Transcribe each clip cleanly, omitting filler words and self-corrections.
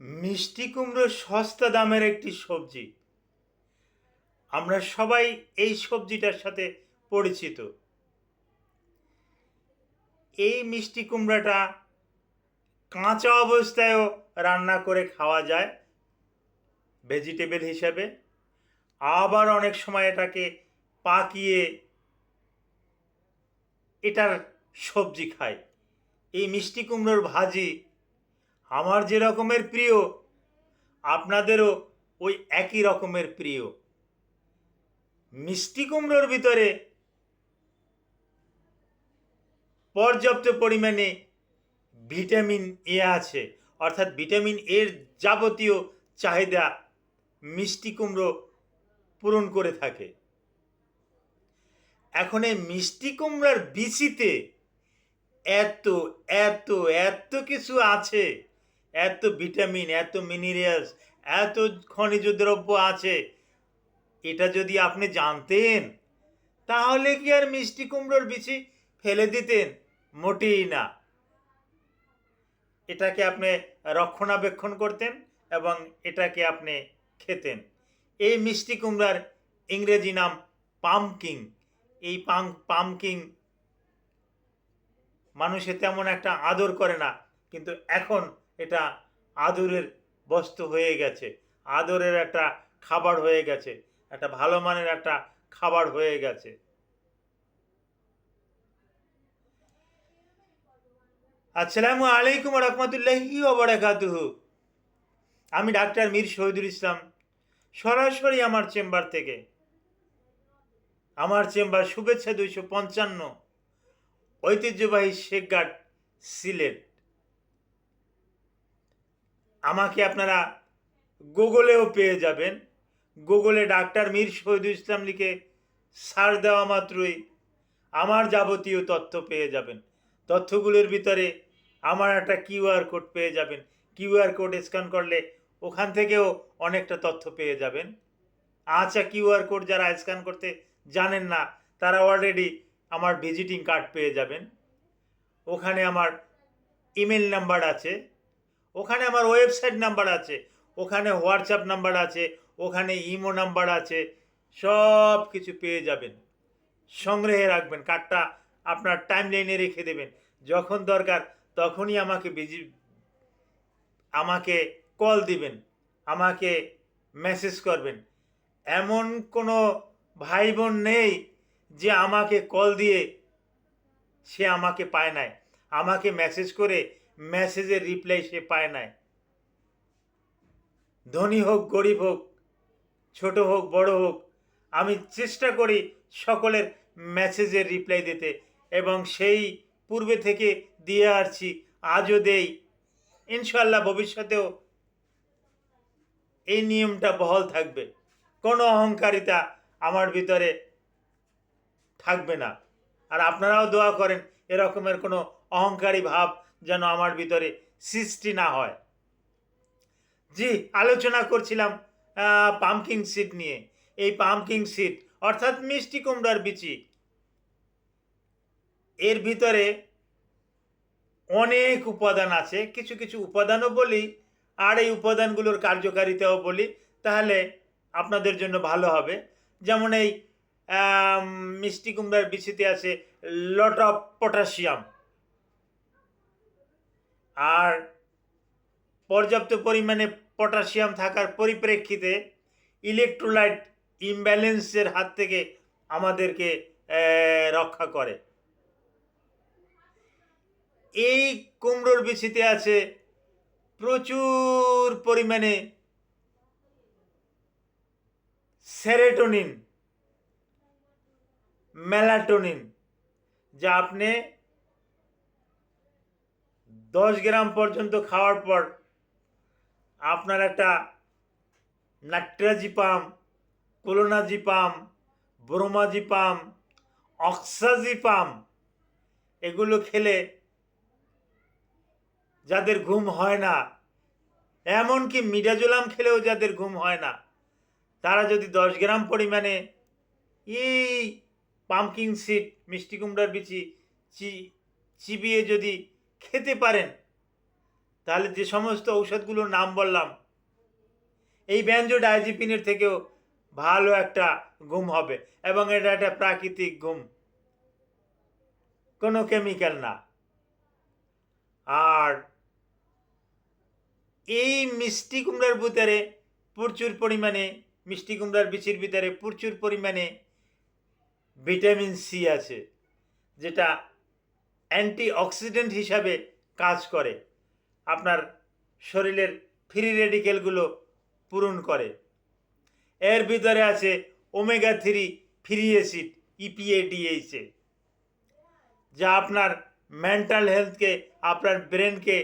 মিষ্টি কুমড়ো সস্তা দামের একটি সবজি। আমরা সবাই এই সবজিটার সাথে পরিচিত। এই মিষ্টি কুমড়াটা কাঁচা অবস্থায়ও রান্না করে খাওয়া যায় ভেজিটেবল হিসাবে। আবার অনেক সময় এটাকে পাকিয়ে এটার সবজি খায়। এই মিষ্টি কুমড়োর ভাজি আমার যে রকমের প্রিয়, আপনাদেরও ওই একই রকমের প্রিয়। মিষ্টি কুমড়োর ভিতরে পর্যাপ্ত পরিমাণে ভিটামিন এ আছে, অর্থাৎ ভিটামিন এর যাবতীয় চাহিদা মিষ্টি কুমড়ো পূরণ করে থাকে। এখন এই মিষ্টি কুমড়ার বিচিতে এত এত এত কিছু আছে, এত ভিটামিন, এত মিনারেলস, এত খনিজ দ্রব্য আছে। এটা যদি আপনি জানতেন তাহলে কি আর মিষ্টি কুমড়োর বিচি ফেলে দিতেন? মোটেই না। এটাকে আপনি রক্ষণাবেক্ষণ করতেন এবং এটাকে আপনি খেতেন। এই মিষ্টি কুমড়ার ইংরেজি নাম পামকিন। এই পামকিন মানুষে তেমন একটা আদর করে না, কিন্তু এখন এটা আদরের বস্তু হয়ে গেছে, আদরের একটা খাবার হয়ে গেছে, একটা ভালো মানের একটা খাবার হয়ে গেছে। আসসালামু আলাইকুম রহমতুল্লাহি ওয়া বারাকাতুহু। আমি ডাক্তার মীর শহীদুল ইসলাম, সরাসরি আমার চেম্বার থেকে। আমার চেম্বার শুভেচ্ছা 255, ঐতিহ্যবাহী শেখঘাট, সিলেট। আমাকে আপনারা গুগলেও পেয়ে যাবেন। গুগলে ডাক্তার মীর শহীদুল ইসলাম লিখে সার্চ দেওয়া মাত্রই আমার যাবতীয় তথ্য পেয়ে যাবেন। তথ্যগুলোর ভিতরে আমার একটা কিউআর কোড পেয়ে যাবেন। কিউআর কোড স্ক্যান করলে ওখান থেকেও অনেকটা তথ্য পেয়ে যাবেন। আচ্ছা, কিউআর কোড যারা স্ক্যান করতে জানেন না তারা অলরেডি আমার ভিজিটিং কার্ড পেয়ে যাবেন। ওখানে আমার ইমেল নাম্বার আছে, ওখানে আমার ওয়েবসাইট নাম্বার আছে, ওখানে হোয়াটসঅ্যাপ নাম্বার আছে, ওখানে ইমো নাম্বার আছে। সব কিছু পেয়ে যাবেন। সংগ্রহে রাখবেন কার্ডটা, আপনার টাইম লাইনে রেখে দেবেন। যখন দরকার তখনই আমাকে কল দিবেন, আমাকে মেসেজ করবেন। এমন কোনো ভাই বোন নেই যে আমাকে কল দিয়ে সে আমাকে পায় নাই, আমাকে মেসেজ করে মেসেজের রিপ্লাই সে পায় নাই। ধনী হোক গরিব হোক, ছোট হোক বড় হোক, আমি চেষ্টা করি সকলের মেসেজের রিপ্লাই দিতে, এবং সেই পূর্বে থেকে দিয়ে আসছি, আজও দেই। ইনশাল্লাহ ভবিষ্যতেও এই নিয়মটা বহাল থাকবে। কোনো অহংকারিতা আমার ভিতরে থাকবে না। আর আপনারাও দোয়া করেন এরকমের কোনো অহংকারী ভাব যেন আমার ভিতরে সৃষ্টি না হয়। জি, আলোচনা করছিলাম পামকিন সিড নিয়ে। এই পামকিন সিড অর্থাৎ মিষ্টি কুমড়ার বিচি, এর ভিতরে অনেক উপাদান আছে। কিছু কিছু উপাদানও বলি আর এই উপাদানগুলোর কার্যকারিতাও বলি, তাহলে আপনাদের জন্য ভালো হবে। যেমন এই মিষ্টি কুমড়ার বিচিতে আছে লট অফ পটাশিয়াম, আর পর্যাপ্ত পরিমাণে পটাশিয়াম থাকার পরিপ্রেক্ষিতে ইলেকট্রোলাইট ইমব্যালেন্সের হাত থেকে আমাদেরকে রক্ষা করে। এই কুমড়োর বিচিতে আছে প্রচুর পরিমাণে সেরোটোনিন, মেলাটোনিন, যা আপনি 10 গ্রাম পর্যন্ত খাওয়ার পর আপনার একটা নাইট্রাজিপাম, ক্লোনাজিপাম, ব্রোমাজিপাম, অক্সাজিপাম এগুলো খেলে যাদের ঘুম হয় না, এমনকি মিডাজোলাম খেলেও যাদের ঘুম হয় না, তারা যদি 10 গ্রাম পরিমাণে এই পামকিন সিড, মিষ্টি কুমড়ার বিচি চিবিয়ে যদি খেতে পারেন, তাহলে যে সমস্ত ঔষধগুলোর নাম বললাম, এই বেনজোডায়াজিপিনের থেকেও ভালো একটা ঘুম হবে, এবং এটা একটা প্রাকৃতিক ঘুম, কোনো কেমিক্যাল না। আর এই মিষ্টি কুমড়ার ভিতরে প্রচুর পরিমাণে, মিষ্টি কুমড়ার বিচির ভিতরে প্রচুর পরিমাণে ভিটামিন সি আছে, যেটা অ্যান্টিঅক্সিডেন্ট হিসাবে কাজ করে, আপনার শরীরের ফ্রি রেডিকেলগুলো পূরণ করে। এর ভিতরে আছে ওমেগা 3 ফ্রি অ্যাসিড ইপিএডিএইচএ, যা আপনার মেন্টাল হেলথকে, আপনার ব্রেনকে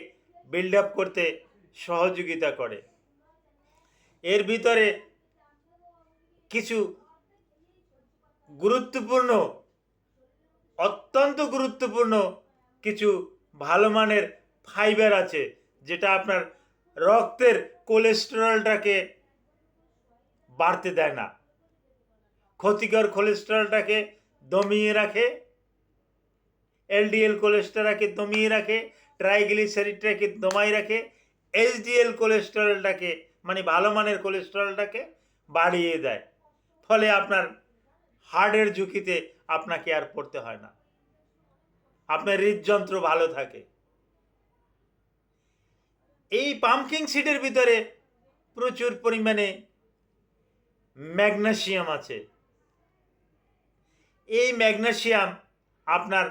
বিল্ড আপ করতে সহযোগিতা করে। এর ভিতরে কিছু গুরুত্বপূর্ণ, অত্যন্ত গুরুত্বপূর্ণ কিছু ভালো মানের ফাইবার আছে, যেটা আপনার রক্তের কোলেস্টেরলটাকে বাড়তে দেয় না, ক্ষতিকর কোলেস্টেরলটাকে দমিয়ে রাখে, এলডিএল কোলেস্টেরলকে দমিয়ে রাখে, ট্রাইগ্লিসারিডটাকে দমাই রাখে, এইচডিএল কোলেস্টেরলটাকে মানে ভালো মানের কোলেস্টেরলটাকে বাড়িয়ে দেয়। ফলে আপনার হার্টের ঝুঁকিতে আপনাকে আর পড়তে হয় না, আপনার হৃদযন্ত্র ভালো থাকে। এই পামকিন সিডের ভিতরে প্রচুর পরিমাণে ম্যাগনেসিয়াম আছে। এই ম্যাগনেসিয়াম আপনার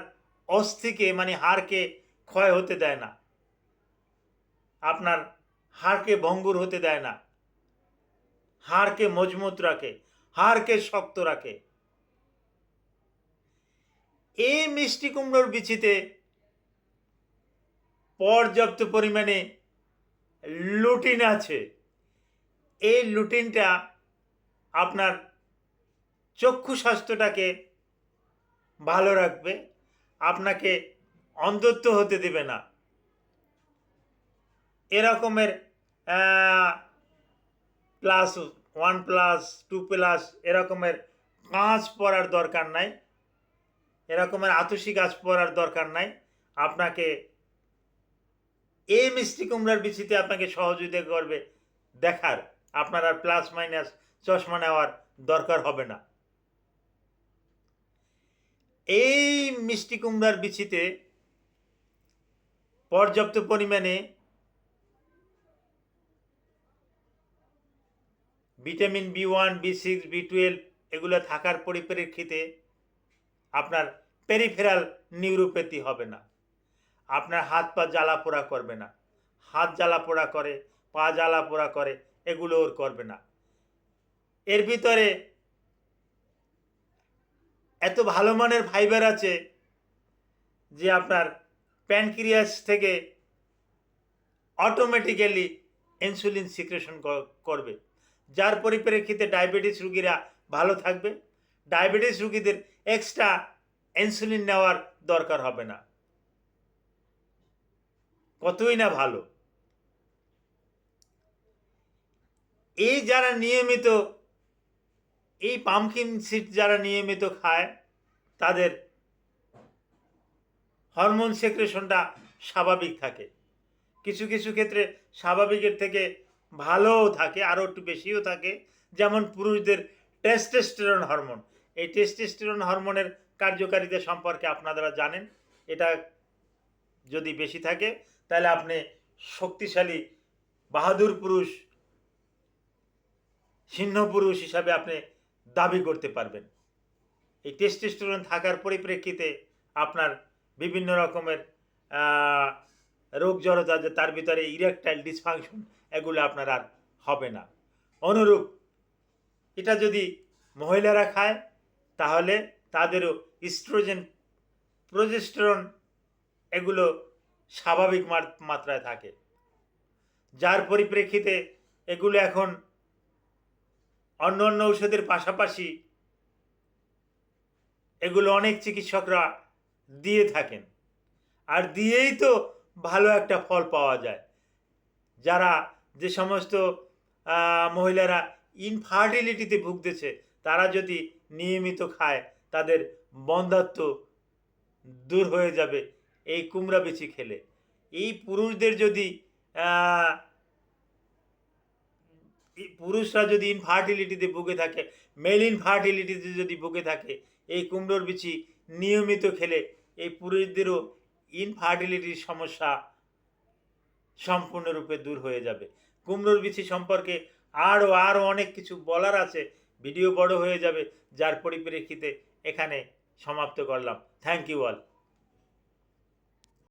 অস্থিকে মানে হাড়কে ক্ষয় হতে দেয় না, আপনার হাড়কে ভঙ্গুর হতে দেয় না, হাড়কে মজবুত রাখে, হাড়কে শক্ত রাখে। এই মিষ্টি কুমড়োর বিচিতে পর্যাপ্ত পরিমাণে লুটিন আছে। এই লুটিনটা আপনার চক্ষু স্বাস্থ্যটাকে ভালো রাখবে, আপনাকে অন্ধত্ব হতে দেবে না। এরকমের +1+2+ এরকমের কাঁচ পরার দরকার নাই, এরকমের আতসী গাছ পরার দরকার নাই। আপনাকে এই মিষ্টি কুমড়ার বিচিতে আপনাকে সহযোগিতা করবে দেখার, আপনার আর প্লাস মাইনাস চশমা নেওয়ার দরকার হবে না। এই মিষ্টি কুমড়ার বিচিতে পর্যাপ্ত পরিমাণে ভিটামিন B1, B6, B12 এগুলো থাকার পরিপ্রেক্ষিতে আপনার পেরিফেরাল নিউরোপ্যাথি হবে না, আপনার হাত পা জ্বালা পোড়া করবে না, হাত জ্বালা পোড়া করে, পা জ্বালা পোড়া করে, এগুলো ওর করবে না। এর ভিতরে এত ভালো মানের ফাইবার আছে যে আপনার প্যানক্রিয়াস থেকে অটোমেটিক্যালি ইনসুলিন সিক্রেশন করবে, যার পরিপ্রেক্ষিতে ডায়াবেটিস রোগীরা ভালো থাকবে। ডায়াবেটিস রোগীদের এক্সট্রা ইনসুলিন নেওয়ার দরকার হবে না। কতই না ভালো। এই যারা নিয়মিত এই পামকিন সিড যারা নিয়মিত খায়, তাদের হরমোন সেক্রেশনটা স্বাভাবিক থাকে, কিছু কিছু ক্ষেত্রে স্বাভাবিকের থেকে ভালোও থাকে, আরও একটু বেশিও থাকে। যেমন পুরুষদের টেস্টোস্টেরন হরমোন, এই টেস্টোস্টেরন হরমোনের কার্যকারিতা সম্পর্কে আপনারা জানেন। এটা যদি বেশি থাকে তাহলে আপনি শক্তিশালী বাহাদুর পুরুষ, সিংহ পুরুষ হিসাবে আপনি দাবি করতে পারবেন। এই টেস্টোস্টেরন থাকার পরিপ্রেক্ষিতে আপনার বিভিন্ন রকমের রোগ জড়তা, যে তার ভিতরে ইরেকটাইল ডিসফাংশন, এগুলো আপনার আর হবে না। অনুরূপ এটা যদি মহিলারা খায় তাহলে তাদেরও ইস্ট্রোজেন, প্রোজেস্টেরন এগুলো স্বাভাবিক মাত্রায় থাকে, যার পরিপ্রেক্ষিতে এগুলো এখন অন্য অন্য ঔষধের পাশাপাশি এগুলো অনেক চিকিৎসকরা দিয়ে থাকেন, আর দিয়েই তো ভালো একটা ফল পাওয়া যায়। যারা যে সমস্ত মহিলারা ইনফার্টিলিটিতে ভুগতেছে, তারা যদি নিয়মিত খায় তাদের বন্ধ্যাত্ব দূর হয়ে যাবে এই কুমড়া বিচি খেলে। এই পুরুষদের যদি আহ, পুরুষরা যদি ইনফার্টিলিটিতে ভুগে থাকে, মেল ইনফার্টিলিটিতে যদি ভুগে থাকে, এই কুমড়োর বিচি নিয়মিত খেলে এই পুরুষদেরও ইনফার্টিলিটির সমস্যা সম্পূর্ণরূপে দূর হয়ে যাবে। কুমড়োর বিচি সম্পর্কে আরও অনেক কিছু বলার আছে, ভিডিও বড় হয়ে যাবে, যার পরিপ্রেক্ষিতে এখানে সমাপ্ত করলাম। Thank you all.